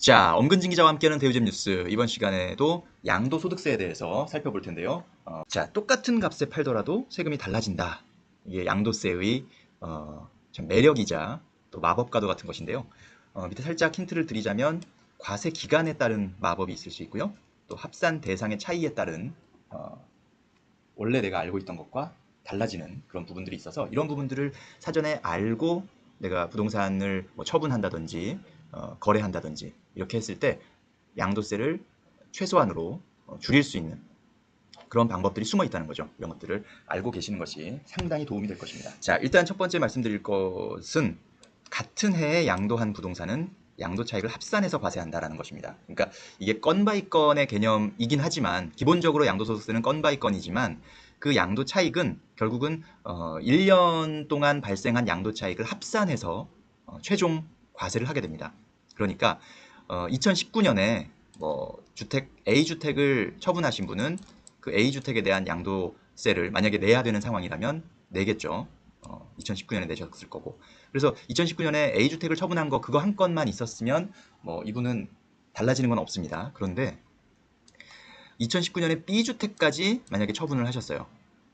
자, 엄근진 기자와 함께하는 대우잼 뉴스. 이번 시간에도 양도소득세에 대해서 살펴볼 텐데요. 자, 똑같은 값에 팔더라도 세금이 달라진다. 이게 양도세의 참 매력이자 또 마법과도 같은 것인데요. 밑에 살짝 힌트를 드리자면 과세 기간에 따른 마법이 있을 수 있고요. 또 합산 대상의 차이에 따른 원래 내가 알고 있던 것과 달라지는 그런 부분들이 있어서 이런 부분들을 사전에 알고 내가 부동산을 뭐 처분한다든지 거래한다든지 이렇게 했을 때 양도세를 최소한으로 줄일 수 있는 그런 방법들이 숨어 있다는 거죠. 이런 것들을 알고 계시는 것이 상당히 도움이 될 것입니다. 자, 일단 첫 번째 말씀드릴 것은 같은 해에 양도한 부동산은 양도 차익을 합산해서 과세한다라는 것입니다. 그러니까 이게 건 바이 건의 개념이긴 하지만 기본적으로 양도소득세는 건 바이 건이지만 그 양도 차익은 결국은 1년 동안 발생한 양도 차익을 합산해서 최종 과세를 하게 됩니다. 그러니까 2019년에 뭐 주택 A주택을 처분하신 분은 그 A주택에 대한 양도세를 만약에 내야 되는 상황이라면 내겠죠. 2019년에 내셨을 거고. 그래서 2019년에 A주택을 처분한 거 그거 한 건만 있었으면 뭐 이분은 달라지는 건 없습니다. 그런데 2019년에 B주택까지 만약에 처분을 하셨어요.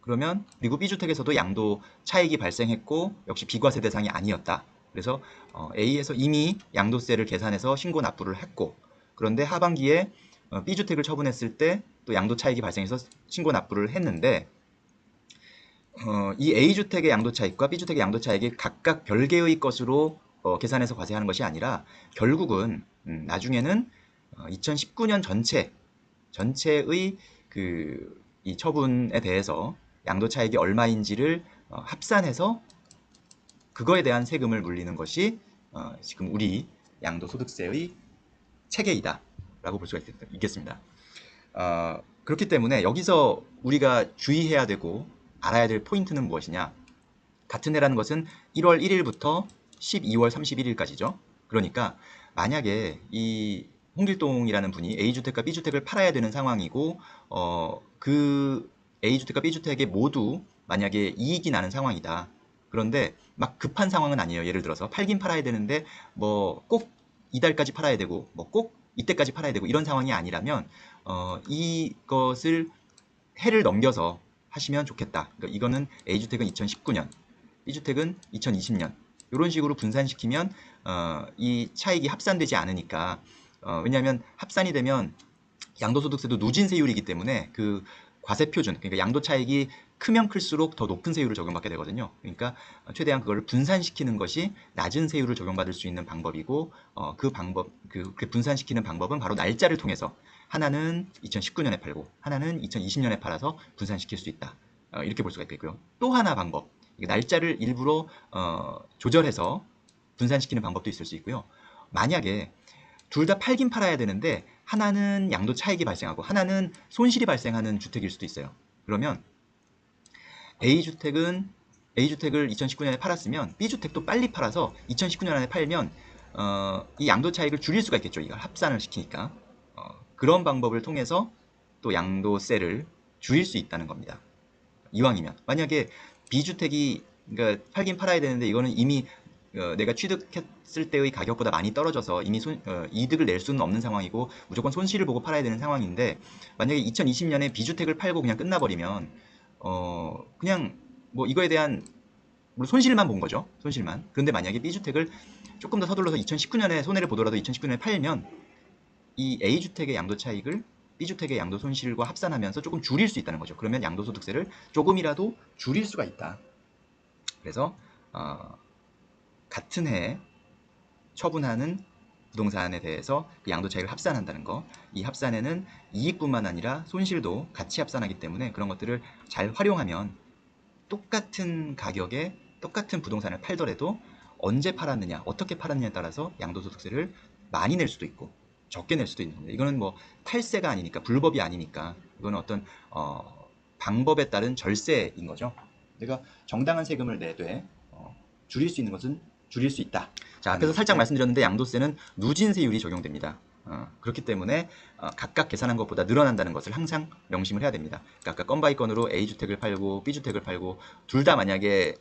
그러면 그리고 B주택에서도 양도 차익이 발생했고 역시 비과세 대상이 아니었다. 그래서 A에서 이미 양도세를 계산해서 신고 납부를 했고 그런데 하반기에 B주택을 처분했을 때 또 양도 차익이 발생해서 신고 납부를 했는데 이 A주택의 양도 차익과 B주택의 양도 차익이 각각 별개의 것으로 계산해서 과세하는 것이 아니라 결국은 나중에는 2019년 전체의 이 처분에 대해서 양도 차익이 얼마인지를 합산해서 그거에 대한 세금을 물리는 것이 지금 우리 양도소득세의 체계이다 라고 볼 수가 있겠습니다. 그렇기 때문에 여기서 우리가 주의해야 되고 알아야 될 포인트는 무엇이냐? 같은 해라는 것은 1월 1일부터 12월 31일까지죠. 그러니까 만약에 이 홍길동이라는 분이 A주택과 B주택을 팔아야 되는 상황이고 그 A주택과 B주택에 모두 만약에 이익이 나는 상황이다. 그런데 막 급한 상황은 아니에요. 예를 들어서 팔긴 팔아야 되는데 뭐 꼭 이달까지 팔아야 되고 뭐 꼭 이때까지 팔아야 되고 이런 상황이 아니라면 이것을 해를 넘겨서 하시면 좋겠다. 그러니까 이거는 A주택은 2019년, B주택은 2020년 이런 식으로 분산시키면 이 차익이 합산되지 않으니까 왜냐하면 합산이 되면 양도소득세도 누진세율이기 때문에 그 과세표준, 그러니까 양도차익이 크면 클수록 더 높은 세율을 적용받게 되거든요. 그러니까 최대한 그걸 분산시키는 것이 낮은 세율을 적용받을 수 있는 방법이고 그 분산시키는 방법은 바로 날짜를 통해서 하나는 2019년에 팔고 하나는 2020년에 팔아서 분산시킬 수 있다. 이렇게 볼 수가 있겠고요. 또 하나 방법, 날짜를 일부러 조절해서 분산시키는 방법도 있을 수 있고요. 만약에 둘 다 팔긴 팔아야 되는데 하나는 양도 차익이 발생하고 하나는 손실이 발생하는 주택일 수도 있어요. 그러면 A주택을 2019년에 팔았으면 B주택도 빨리 팔아서 2019년 안에 팔면 이 양도 차익을 줄일 수가 있겠죠. 이걸 합산을 시키니까. 그런 방법을 통해서 또 양도세를 줄일 수 있다는 겁니다. 이왕이면. 만약에 B주택이 그러니까 팔긴 팔아야 되는데 이거는 이미 내가 취득했을 때의 가격보다 많이 떨어져서 이미 이득을 낼 수는 없는 상황이고 무조건 손실을 보고 팔아야 되는 상황인데 만약에 2020년에 B주택을 팔고 그냥 끝나버리면 그냥 뭐 이거에 대한 물론 손실만 본 거죠. 손실만. 그런데 만약에 B주택을 조금 더 서둘러서 2019년에 손해를 보더라도 2019년에 팔면 이 A주택의 양도 차익을 B주택의 양도 손실과 합산하면서 조금 줄일 수 있다는 거죠. 그러면 양도소득세를 조금이라도 줄일 수가 있다. 그래서 같은 해에 처분하는 부동산에 대해서 그 양도 차익을 합산한다는 거. 이 합산에는 이익뿐만 아니라 손실도 같이 합산하기 때문에 그런 것들을 잘 활용하면 똑같은 가격에 똑같은 부동산을 팔더라도 언제 팔았느냐, 어떻게 팔았느냐에 따라서 양도소득세를 많이 낼 수도 있고 적게 낼 수도 있는 겁니다. 이거는 뭐 탈세가 아니니까, 불법이 아니니까 이거는 어떤 방법에 따른 절세인 거죠. 내가 정당한 세금을 내되 줄일 수 있는 것은 줄일 수 있다. 자, 앞에서 살짝 말씀드렸는데 양도세는 누진세율이 적용됩니다. 그렇기 때문에 각각 계산한 것보다 늘어난다는 것을 항상 명심을 해야 됩니다. 그러니까 아까 건 바이 건으로 A주택을 팔고 B주택을 팔고 둘 다 만약에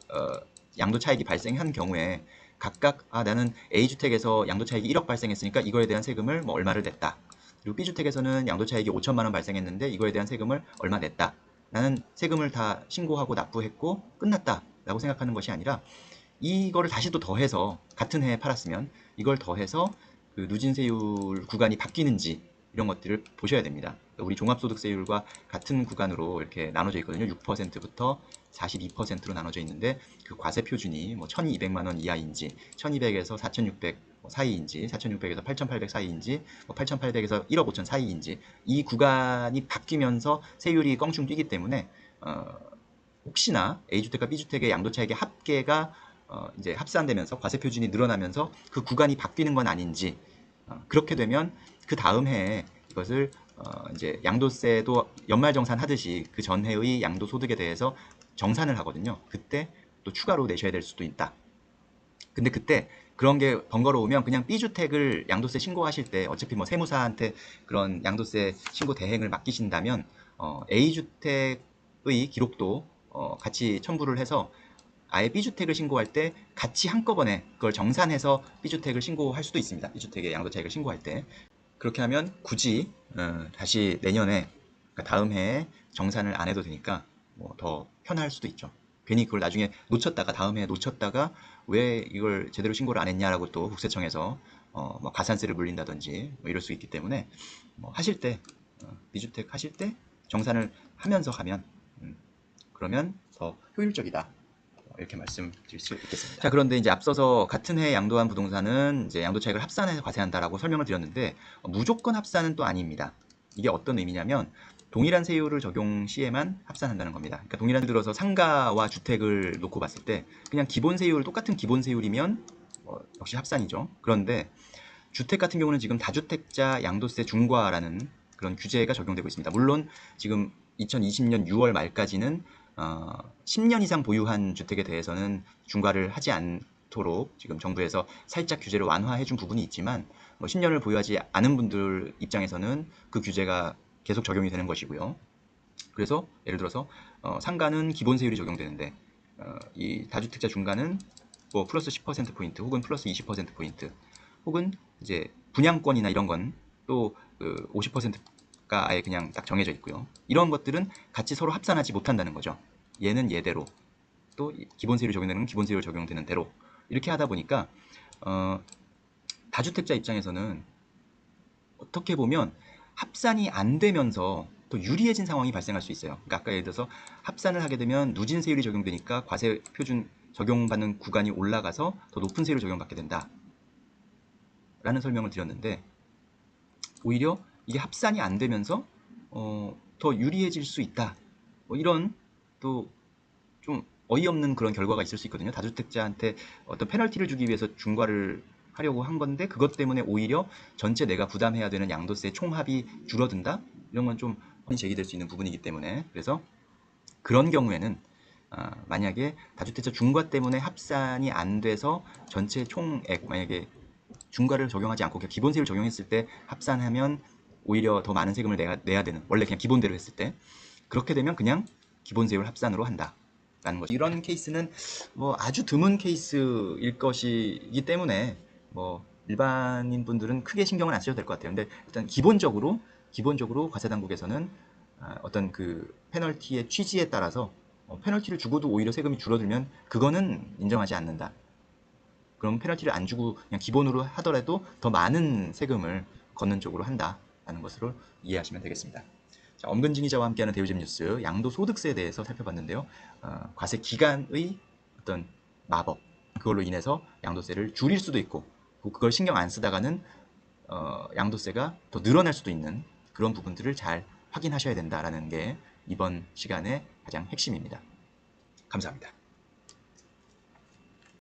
양도 차익이 발생한 경우에 각각 나는 A주택에서 양도차익이 1억 발생했으니까 이거에 대한 세금을 뭐 얼마를 냈다. 그리고 B주택에서는 양도차익이 5천만 원 발생했는데 이거에 대한 세금을 얼마 냈다. 나는 세금을 다 신고하고 납부했고 끝났다 라고 생각하는 것이 아니라 이거를 다시 또 더해서 같은 해에 팔았으면 이걸 더해서 그 누진세율 구간이 바뀌는지 이런 것들을 보셔야 됩니다. 우리 종합소득세율과 같은 구간으로 이렇게 나눠져 있거든요. 6%부터 42%로 나눠져 있는데 그 과세 표준이 뭐 1,200만 원 이하인지 1,200에서 4,600 사이인지 4,600에서 8,800 사이인지 8,800에서 1억 5천 사이인지 이 구간이 바뀌면서 세율이 껑충 뛰기 때문에 혹시나 A주택과 B주택의 양도차익의 합계가 이제 합산되면서 과세 표준이 늘어나면서 그 구간이 바뀌는 건 아닌지 그렇게 되면 그 다음 해에 이것을 이제 양도세도 연말정산 하듯이 그 전해의 양도소득에 대해서 정산을 하거든요. 그때 또 추가로 내셔야 될 수도 있다. 근데 그때 그런 게 번거로우면 그냥 B주택을 양도세 신고하실 때 어차피 뭐 세무사한테 그런 양도세 신고 대행을 맡기신다면 A주택의 기록도 같이 첨부를 해서 아예 B주택을 신고할 때 같이 한꺼번에 그걸 정산해서 B주택을 신고할 수도 있습니다. B주택의 양도차익을 신고할 때. 그렇게 하면 굳이 다시 내년에 그러니까 다음 해에 정산을 안 해도 되니까 뭐 더 편할 수도 있죠. 괜히 그걸 나중에 놓쳤다가 다음 해에 놓쳤다가 왜 이걸 제대로 신고를 안 했냐라고 또 국세청에서 뭐 가산세를 물린다든지 뭐 이럴 수 있기 때문에 뭐 하실 때 B주택 하실 때 정산을 하면서 가면 그러면 더 효율적이다. 이렇게 말씀드릴 수 있겠습니다. 자, 그런데 이제 앞서서 같은 해에 양도한 부동산은 이제 양도차익을 합산해서 과세한다라고 설명을 드렸는데 무조건 합산은 또 아닙니다. 이게 어떤 의미냐면 동일한 세율을 적용 시에만 합산한다는 겁니다. 그러니까 동일한 들어서 상가와 주택을 놓고 봤을 때 그냥 기본 세율 똑같은 기본 세율이면 역시 합산이죠. 그런데 주택 같은 경우는 지금 다주택자 양도세 중과라는 그런 규제가 적용되고 있습니다. 물론 지금 2020년 6월 말까지는 10년 이상 보유한 주택에 대해서는 중과를 하지 않도록 지금 정부에서 살짝 규제를 완화해 준 부분이 있지만 뭐 10년을 보유하지 않은 분들 입장에서는 그 규제가 계속 적용이 되는 것이고요. 그래서 예를 들어서 상가는 기본 세율이 적용되는데 이 다주택자 중과는 뭐 플러스 10%포인트 혹은 플러스 20%포인트 혹은 이제 분양권이나 이런 건 또 그 50%가 아예 그냥 딱 정해져 있고요. 이런 것들은 같이 서로 합산하지 못한다는 거죠. 얘는 얘대로 또 기본 세율이 적용되는 건 기본 세율 적용되는 대로 이렇게 하다 보니까 다주택자 입장에서는 어떻게 보면 합산이 안 되면서 더 유리해진 상황이 발생할 수 있어요. 그러니까 아까 예를 들어서 합산을 하게 되면 누진 세율이 적용되니까 과세 표준 적용받는 구간이 올라가서 더 높은 세율을 적용받게 된다. 라는 설명을 드렸는데 오히려 이게 합산이 안 되면서 더 유리해질 수 있다. 뭐 이런 또 좀 어이없는 그런 결과가 있을 수 있거든요. 다주택자한테 어떤 페널티를 주기 위해서 중과를 하려고 한 건데 그것 때문에 오히려 전체 내가 부담해야 되는 양도세 총합이 줄어든다? 이런 건 좀 제기될 수 있는 부분이기 때문에 그래서 그런 경우에는 만약에 다주택자 중과 때문에 합산이 안 돼서 전체 총액 만약에 중과를 적용하지 않고 그냥 기본세율 적용했을 때 합산하면 오히려 더 많은 세금을 내야 되는 원래 그냥 기본대로 했을 때 그렇게 되면 그냥 기본세율 합산으로 한다. 라는 거죠. 이런 케이스는 뭐 아주 드문 케이스일 것이기 때문에 뭐 일반인 분들은 크게 신경을 안 쓰셔도 될 것 같아요. 근데 일단 기본적으로 과세당국에서는 어떤 그 페널티의 취지에 따라서 페널티를 주고도 오히려 세금이 줄어들면 그거는 인정하지 않는다. 그럼 페널티를 안 주고 그냥 기본으로 하더라도 더 많은 세금을 걷는 쪽으로 한다라는 것으로 이해하시면 되겠습니다. 자, 엄근진이자와 함께하는 대우집 뉴스 양도소득세에 대해서 살펴봤는데요. 과세 기간의 어떤 마법 그걸로 인해서 양도세를 줄일 수도 있고 그걸 신경 안 쓰다가는 양도세가 더 늘어날 수도 있는 그런 부분들을 잘 확인하셔야 된다라는 게 이번 시간의 가장 핵심입니다. 감사합니다.